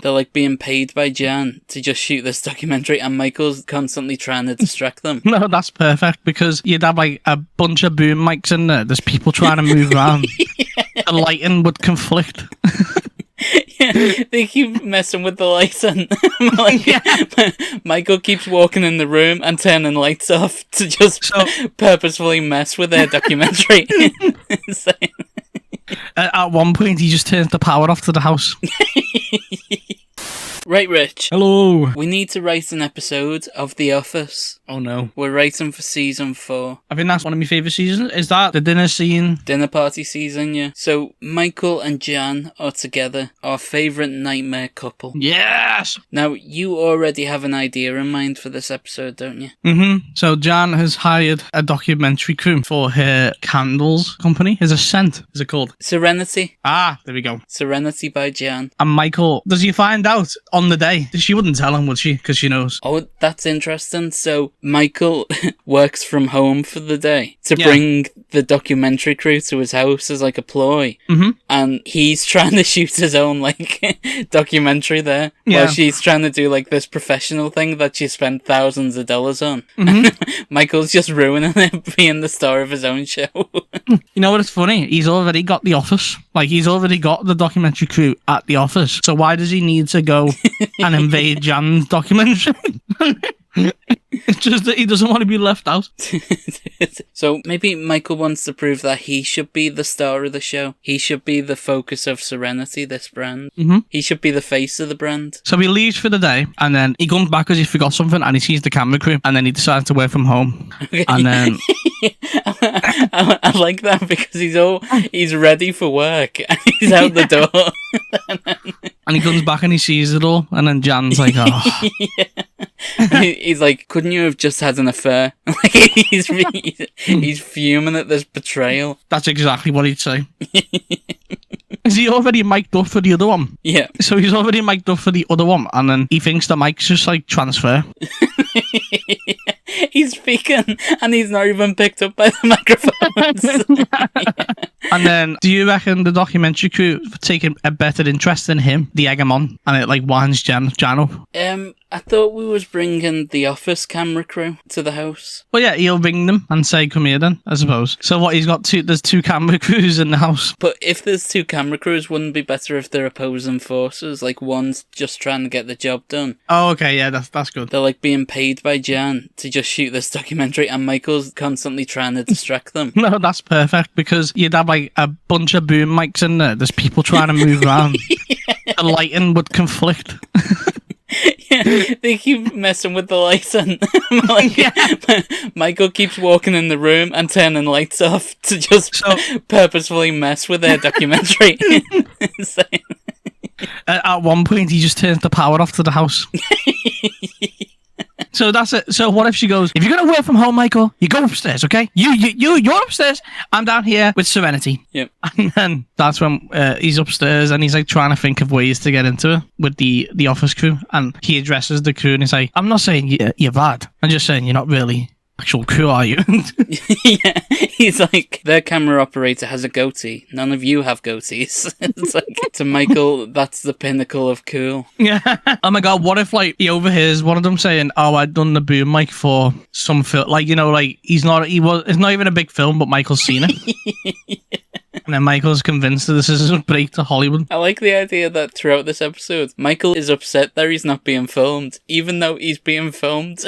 They're like being paid by Jan to just shoot this documentary, and Michael's constantly trying to distract them. No, that's perfect, because you'd have like a bunch of boom mics in there. There's people trying to move around. The lighting would conflict. Yeah, they keep messing with the lights, and Michael keeps walking in the room and turning lights off to just purposefully mess with their documentary. At one point, he just turns the power off to the house. Right, Rich. Hello. We need to write an episode of The Office. Oh no. We're writing for season 4. I think that's one of my favourite seasons. Is that the dinner scene? Dinner party season, yeah. So, Michael and Jan are together, our favourite nightmare couple. Yes! Now, you already have an idea in mind for this episode, don't you? Mm-hmm. So, Jan has hired a documentary crew for her candles company. Is a scent, is it called? Serenity. Ah, there we go. Serenity by Jan. And Michael, does he find out on the day? She wouldn't tell him, would she? Because she knows. Oh, that's interesting. So, Michael works from home for the day to bring the documentary crew to his house as like a ploy. Mm-hmm. And he's trying to shoot his own like documentary there while she's trying to do like this professional thing that she spent thousands of dollars on. Mm-hmm. Michael's just ruining it, being the star of his own show. You know what, it's funny? He's already got the office. Like, he's already got the documentary crew at the office. So why does he need to go and invade Jan's documentary? It's just that he doesn't want to be left out. So maybe Michael wants to prove that he should be the star of the show. He should be the focus of Serenity, this brand. Mm-hmm. He should be the face of the brand. So he leaves for the day, and then he comes back because he forgot something, and he sees the camera crew, and then he decides to work from home. Okay. And then I like that, because he's ready for work and he's out the door. And he comes back and he sees it all, and then Jan's like, oh. He's like, couldn't you have just had an affair? he's fuming at this betrayal. That's exactly what he'd say. Is he already mic'd up for the other one? Yeah. So he's already mic'd up for the other one, and then he thinks the mic's just like transfer. He's speaking, and he's not even picked up by the microphones. And then, do you reckon the documentary crew taking a better interest in him, the Egamon, and it like winds Jan up? I thought we was bringing the office camera crew to the house. Well, yeah, he'll ring them and say, come here then, I suppose. So what, there's 2 camera crews in the house. But if there's 2 camera crews, wouldn't it be better if they're opposing forces? Like, one's just trying to get the job done. Oh, okay, yeah, that's good. They're like being paid by Jan to just shoot this documentary, and Michael's constantly trying to distract them. No, that's perfect, because you'd have like a bunch of boom mics in there. There's people trying to move around. The lighting would conflict. Yeah, they keep messing with the lights, and Michael keeps walking in the room and turning lights off to just purposefully mess with their documentary. At one point, he just turns the power off to the house. So that's it. So what if she goes, if you're going to work from home, Michael, you go upstairs, okay? You're upstairs. I'm down here with Serenity. Yep. And then that's when he's upstairs and he's like trying to think of ways to get into it with the office crew. And he addresses the crew and he's like, I'm not saying you're bad. I'm just saying you're not really actual crew, are you? Yeah, he's like, their camera operator has a goatee. None of you have goatees. It's like, to Michael, that's the pinnacle of cool. Yeah. Oh my god, what if like he overhears one of them saying, "Oh, I'd done the boom mic for some film," like, you know, like it's not even a big film, but Michael's seen it. Yeah. And then Michael's convinced that this is a break to Hollywood. I like the idea that throughout this episode, Michael is upset that he's not being filmed, even though he's being filmed.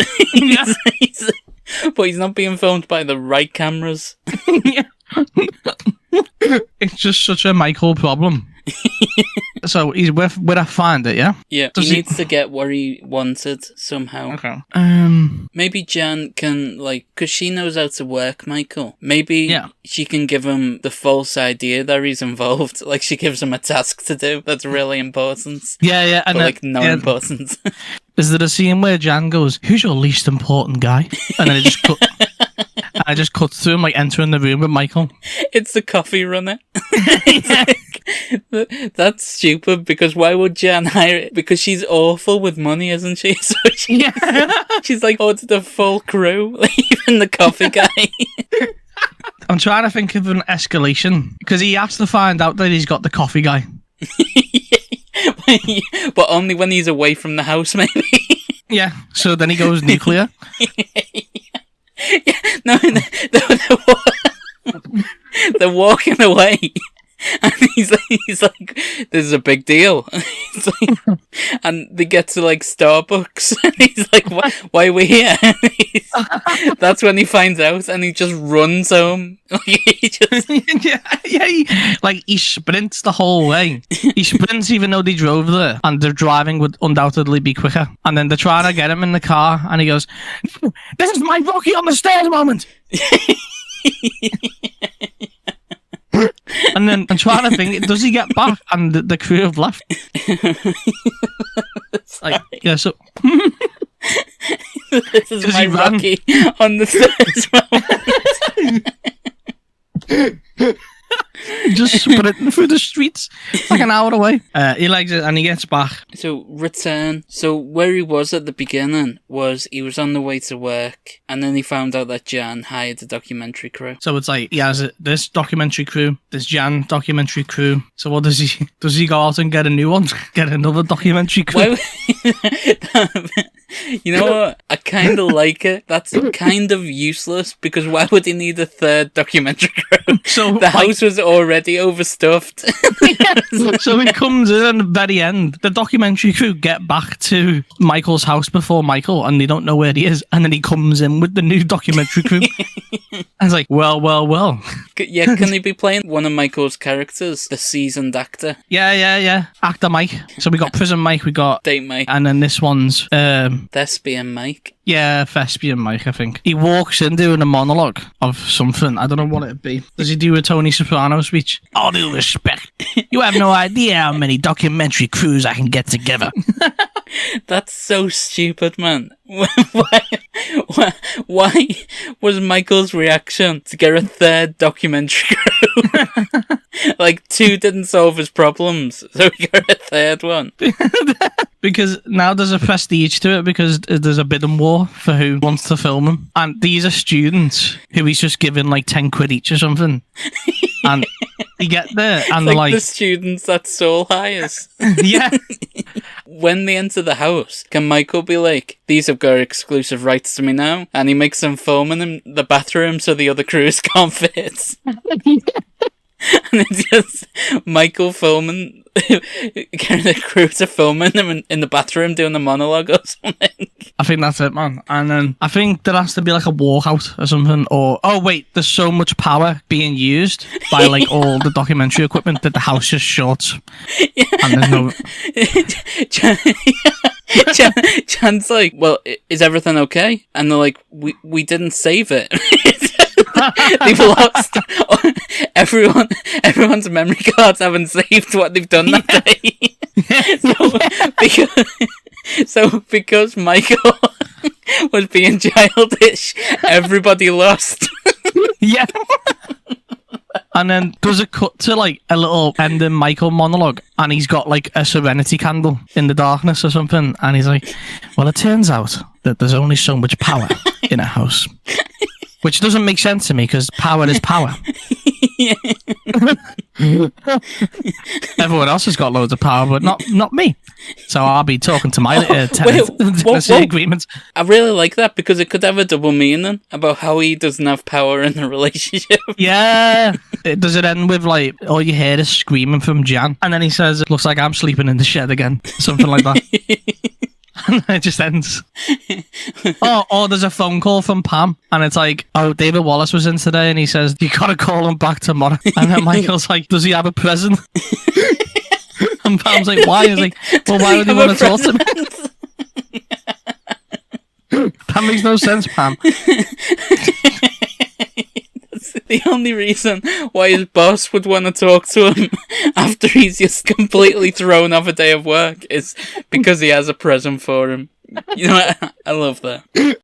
But he's not being filmed by the right cameras. Yeah. It's just such a Michael problem. So he's with a finder, yeah? Yeah, he needs to get what he wanted somehow. Okay. Maybe Jan can, like, because she knows how to work Michael. Maybe she can give him the false idea that he's involved. Like, she gives him a task to do that's really important. Yeah. But, like, no importance. Is there a scene where Jan goes, "Who's your least important guy?" And then it just cuts to him, like, entering the room with Michael. It's the coffee runner. That's stupid, because why would Jan hire it? Because she's awful with money, isn't she? So she's like ordered a full crew, even the coffee guy. I'm trying to think of an escalation, because he has to find out that he's got the coffee guy. But only when he's away from the house, maybe. Yeah, so then he goes nuclear. Yeah, no, they're walking away. And he's like, this is a big deal. And they get to like Starbucks, and he's like, why are we here? That's when he finds out, and he just runs home. He sprints the whole way. He sprints even though they drove there, and their driving would undoubtedly be quicker. And then they're trying to get him in the car, and he goes, "This is my Rocky on the stairs moment." And then I'm trying to think, does he get back and the crew have left? Like, yeah, so this is my Rocky on the stairs. Just sprinting through the streets like an hour away. He likes it and he gets back. So return. So where he was at the beginning was he was on the way to work, and then he found out that Jan hired a documentary crew. So it's like he has this documentary crew, this Jan documentary crew. So what does he? Does he go out and get a new one? Get another documentary crew? You know what? I kind of like it. That's kind of useless, because why would he need a third documentary crew? So the house was already overstuffed. So he comes in at the very end. The documentary crew get back to Michael's house before Michael, and they don't know where he is. And then he comes in with the new documentary crew. And it's like, well. Yeah, can he be playing one of Michael's characters, the seasoned actor? Yeah. Actor Mike. So we got Prison Mike, we got Date Mike, and then this one's Thespian Mike. Yeah, Thespian Mike, I think. He walks in doing a monologue of something. I don't know what it'd be. Does he do a Tony Soprano speech? All due respect. You have no idea how many documentary crews I can get together. That's so stupid, man. Why was Michael's reaction to get a third documentary crew? Like, 2 didn't solve his problems, so he got a third one. Because now there's a prestige to it, because there's a bidding war for who wants to film him. And these are students who he's just giving like 10 quid each or something. And you get there and it's like the students that Saul hires. Yeah. When they enter the house, can Michael be like, these have got exclusive rights to me now? And he makes them film in the bathroom so the other crews can't fit. And it's just Michael filming, getting the crew to filming him in the bathroom doing the monologue or something. I think that's it, man. And then I think there has to be like a walkout or something. Or, oh wait, there's so much power being used by like all the documentary equipment that the house just shorts. Yeah. And there's no... Jan's like, well, is everything okay? And they're like, we didn't save it. They've lost everyone's memory cards haven't saved what they've done that day. Because Michael was being childish, everybody lost. Yeah. And then does it cut to like a little ending Michael monologue, and he's got like a serenity candle in the darkness or something, and he's like, well, it turns out that there's only so much power in a house. Which doesn't make sense to me, because power is power. Everyone else has got loads of power, but not me. So I'll be talking to my tenants agreements. I really like that, because it could have a double meaning about how he doesn't have power in the relationship. Yeah. Does it end with like, all you hear is screaming from Jan, and then he says, it looks like I'm sleeping in the shed again. Something like that. And it just ends. Or there's a phone call from Pam, and it's like, oh, David Wallace was in today, and he says, you gotta call him back tomorrow. And then Michael's like, does he have a present? And Pam's like, why? He's like, well, why would he want to talk to me? That makes no sense, Pam. That's the only reason why his boss would want to talk to him after he's just completely thrown off a day of work is because he has a present for him. You know, I love that.